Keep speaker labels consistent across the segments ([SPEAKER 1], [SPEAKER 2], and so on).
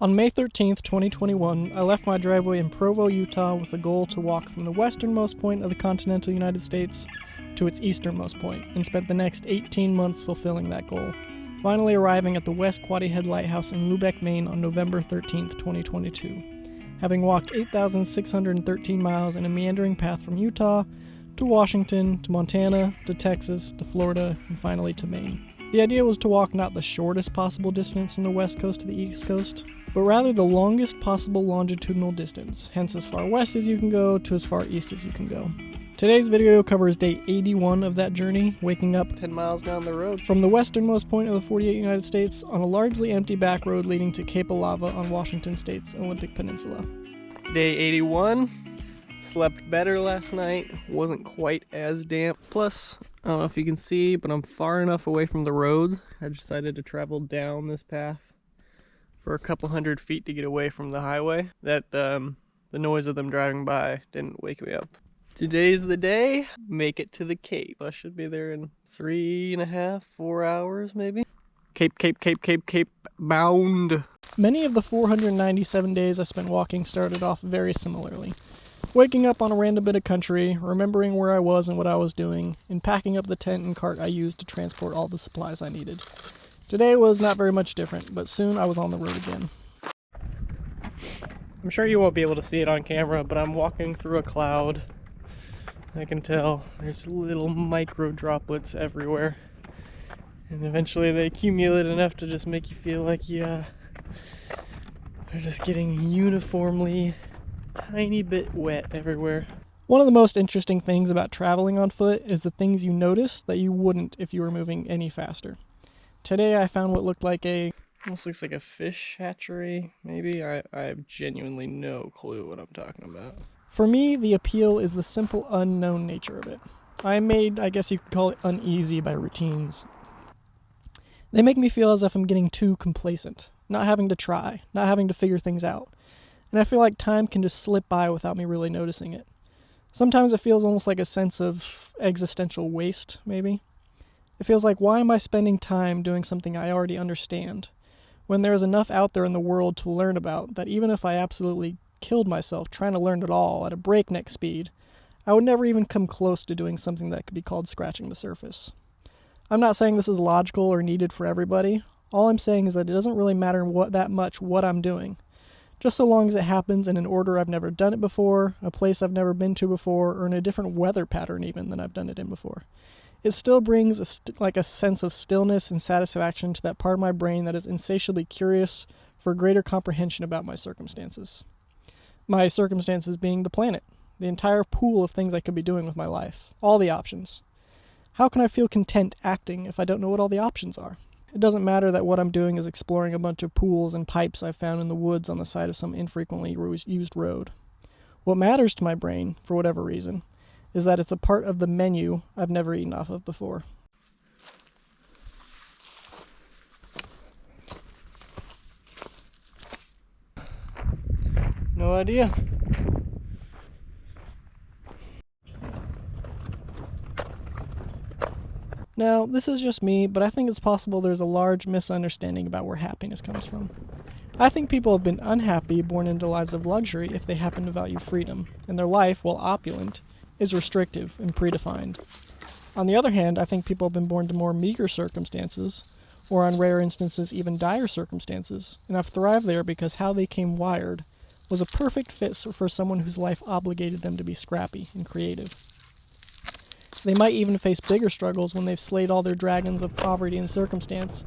[SPEAKER 1] On May 13th, 2021, I left my driveway in Provo, Utah with a goal to walk from the westernmost point of the continental United States to its easternmost point, and spent the next 18 months fulfilling that goal, finally arriving at the West Quoddy Head Lighthouse in Lubec, Maine on November 13th, 2022, having walked 8,613 miles in a meandering path from Utah to Washington, to Montana, to Texas, to Florida, and finally to Maine. The idea was to walk not the shortest possible distance from the west coast to the east coast, but rather the longest possible longitudinal distance, hence as far west as you can go to as far east as you can go. Today's video covers day 81 of that journey, waking up 10 miles down the road from the westernmost point of the 48 United States on a largely empty back road leading to Cape of Lava on Washington State's Olympic Peninsula. Day 81. Slept better last night, wasn't quite as damp. Plus, I don't know if you can see, but I'm far enough away from the road. I decided to travel down this path for a couple hundred feet to get away from the highway. That the noise of them driving by didn't wake me up. Today's the day. Make it to the Cape. I should be there in 3.5, 4 hours maybe. Cape bound. Many of the 497 days I spent walking started off very similarly. Waking up on a random bit of country, remembering where I was and what I was doing, and packing up the tent and cart I used to transport all the supplies I needed. Today was not very much different, but soon I was on the road again. I'm sure you won't be able to see it on camera, but I'm walking through a cloud. I can tell there's little micro droplets everywhere. And eventually they accumulate enough to just make you feel like they're just getting uniformly tiny bit wet everywhere. One of the most interesting things about traveling on foot is the things you notice that you wouldn't if you were moving any faster. Today I found what looked like almost looks like a fish hatchery, maybe. I have genuinely no clue what I'm talking about. For me, the appeal is the simple unknown nature of it. I'm made, I guess you could call it, uneasy by routines. They make me feel as if I'm getting too complacent, not having to try, not having to figure things out. And I feel like time can just slip by without me really noticing it. Sometimes it feels almost like a sense of existential waste, maybe. It feels like, why am I spending time doing something I already understand, when there is enough out there in the world to learn about that even if I absolutely killed myself trying to learn it all at a breakneck speed, I would never even come close to doing something that could be called scratching the surface. I'm not saying this is logical or needed for everybody. All I'm saying is that it doesn't really matter what I'm doing. Just so long as it happens in an order I've never done it before, a place I've never been to before, or in a different weather pattern even than I've done it in before. It still brings a sense of stillness and satisfaction to that part of my brain that is insatiably curious for greater comprehension about my circumstances. My circumstances being the planet, the entire pool of things I could be doing with my life, all the options. How can I feel content acting if I don't know what all the options are? It doesn't matter that what I'm doing is exploring a bunch of pools and pipes I found in the woods on the side of some infrequently used road. What matters to my brain, for whatever reason, is that it's a part of the menu I've never eaten off of before. No idea. Now, this is just me, but I think it's possible there's a large misunderstanding about where happiness comes from. I think people have been unhappy born into lives of luxury if they happen to value freedom, and their life, while opulent, is restrictive and predefined. On the other hand, I think people have been born to more meager circumstances, or on rare instances even dire circumstances, and have thrived there because how they came wired was a perfect fit for someone whose life obligated them to be scrappy and creative. They might even face bigger struggles when they've slayed all their dragons of poverty and circumstance,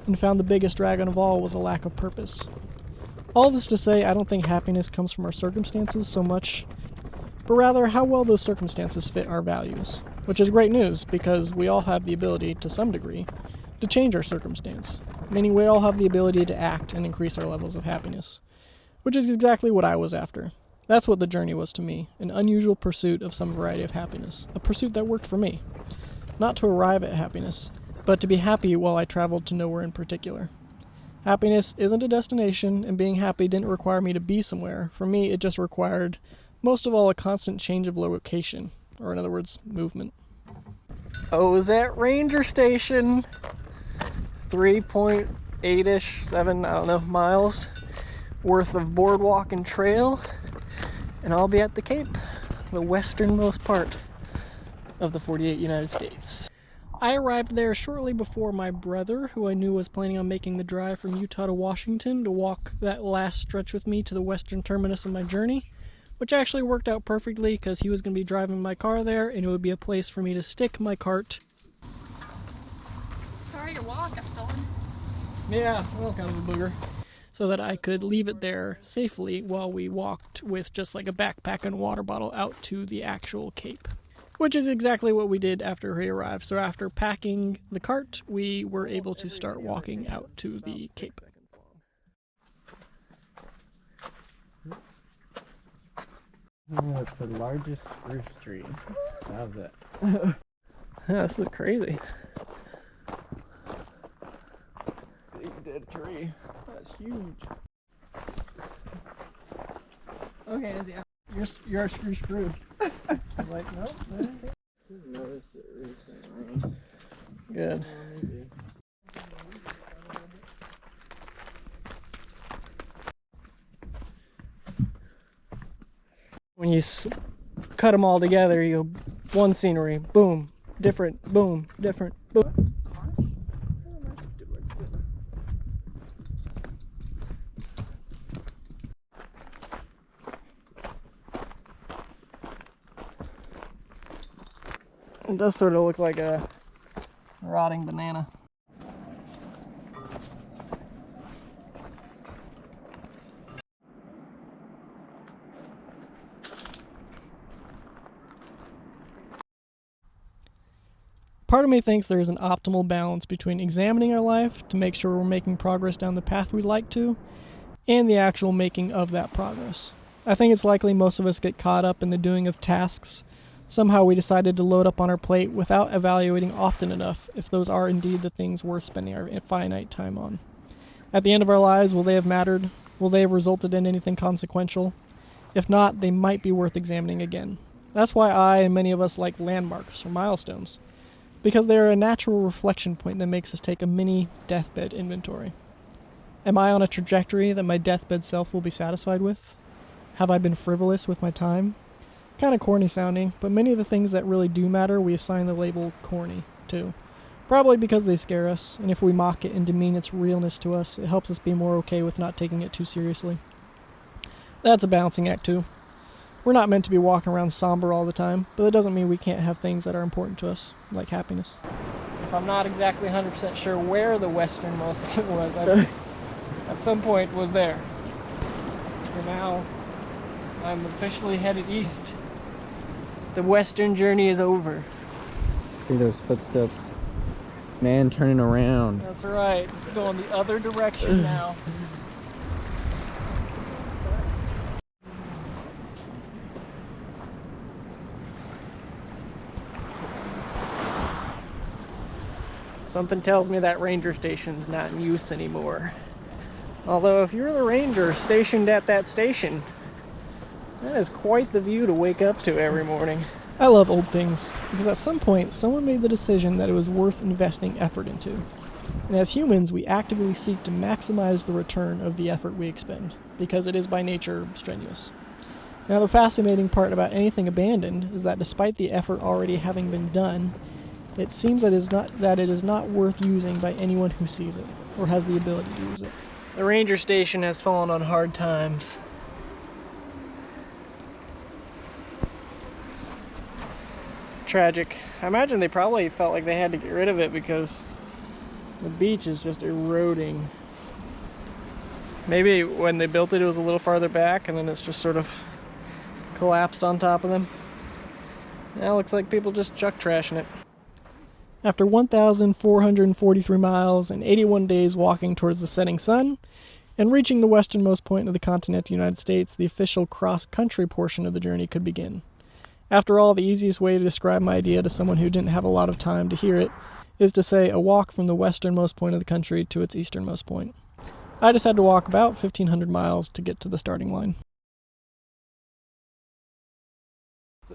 [SPEAKER 1] and found the biggest dragon of all was a lack of purpose. All this to say, I don't think happiness comes from our circumstances so much, but rather how well those circumstances fit our values, which is great news because we all have the ability, to some degree, to change our circumstance, meaning we all have the ability to act and increase our levels of happiness, which is exactly what I was after. That's what the journey was to me, an unusual pursuit of some variety of happiness, a pursuit that worked for me. Not to arrive at happiness, but to be happy while I traveled to nowhere in particular. Happiness isn't a destination, and being happy didn't require me to be somewhere. For me, it just required, most of all, a constant change of location, or in other words, movement. Oh, is that Ranger Station? 3.8-ish, 7, I don't know, miles worth of boardwalk and trail, and I'll be at the Cape, the westernmost part of the 48 United States. I arrived there shortly before my brother, who I knew was planning on making the drive from Utah to Washington to walk that last stretch with me to the western terminus of my journey, which actually worked out perfectly because he was going to be driving my car there, and it would be a place for me to stick my cart.
[SPEAKER 2] Sorry, your wallet got stolen.
[SPEAKER 1] Yeah, that was kind of a booger. So that I could leave it there safely while we walked with just like a backpack and water bottle out to the actual Cape. Which is exactly what we did after he arrived. So after packing the cart, we were able to start walking out to the Cape.
[SPEAKER 3] Oh, it's the largest spruce tree. How's it?
[SPEAKER 1] Yeah, this is crazy.
[SPEAKER 3] Big dead tree. That's huge.
[SPEAKER 1] Okay, yeah. You're screwed. I'm like, nope.
[SPEAKER 3] Didn't notice it recently.
[SPEAKER 1] Good.
[SPEAKER 3] Maybe.
[SPEAKER 1] When you cut them all together, you one scenery, boom, different, boom, different, boom. It does sort of look like a rotting banana. Part of me thinks there is an optimal balance between examining our life to make sure we're making progress down the path we'd like to, and the actual making of that progress. I think it's likely most of us get caught up in the doing of tasks. Somehow we decided to load up on our plate without evaluating often enough if those are indeed the things worth spending our finite time on. At the end of our lives, will they have mattered? Will they have resulted in anything consequential? If not, they might be worth examining again. That's why I and many of us like landmarks or milestones, because they are a natural reflection point that makes us take a mini deathbed inventory. Am I on a trajectory that my deathbed self will be satisfied with? Have I been frivolous with my time? Kind of corny sounding, but many of the things that really do matter we assign the label corny to. Probably because they scare us, and if we mock it and demean its realness to us, it helps us be more okay with not taking it too seriously. That's a balancing act too. We're not meant to be walking around somber all the time, but that doesn't mean we can't have things that are important to us, like happiness. If I'm not exactly 100% sure where the westernmost point was, I at some point was there. For now, I'm officially headed east. The western journey is over.
[SPEAKER 3] See those footsteps? Man turning around.
[SPEAKER 1] That's right. Going the other direction now. Something tells me that ranger station's not in use anymore. Although if you're the ranger stationed at that station, that is quite the view to wake up to every morning. I love old things, because at some point someone made the decision that it was worth investing effort into. And as humans, we actively seek to maximize the return of the effort we expend, because it is by nature strenuous. Now the fascinating part about anything abandoned is that despite the effort already having been done, it seems that it is not worth using by anyone who sees it, or has the ability to use it. The ranger station has fallen on hard times. Tragic. I imagine they probably felt like they had to get rid of it because the beach is just eroding. Maybe when they built it, it was a little farther back and then it's just sort of collapsed on top of them. Now it looks like people just chuck trashing it. After 1,443 miles and 81 days walking towards the setting sun, and reaching the westernmost point of the continental United States, the official cross-country portion of the journey could begin. After all, the easiest way to describe my idea to someone who didn't have a lot of time to hear it is to say a walk from the westernmost point of the country to its easternmost point. I just had to walk about 1,500 miles to get to the starting line.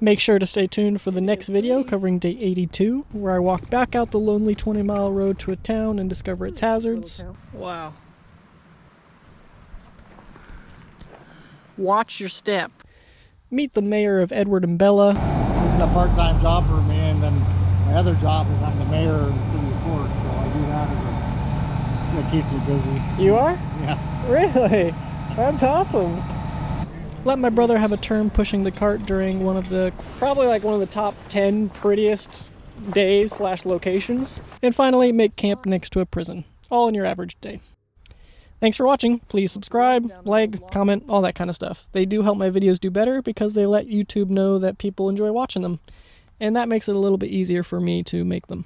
[SPEAKER 1] Make sure to stay tuned for the next video covering day 82, where I walk back out the lonely 20-mile road to a town and discover its hazards. Wow. Watch your step. Meet the mayor of Edward and Bella.
[SPEAKER 3] This is a part-time job for me, and then my other job is I'm the mayor of the city of Fort, so I do that as it keeps me busy.
[SPEAKER 1] You are?
[SPEAKER 3] Yeah.
[SPEAKER 1] Really? That's awesome. Let my brother have a turn pushing the cart during one of the, probably like one of the top 10 prettiest days / locations. And finally, make camp next to a prison. All in your average day. Thanks for watching. Please subscribe, like, comment, all that kind of stuff. They do help my videos do better because they let YouTube know that people enjoy watching them. And that makes it a little bit easier for me to make them.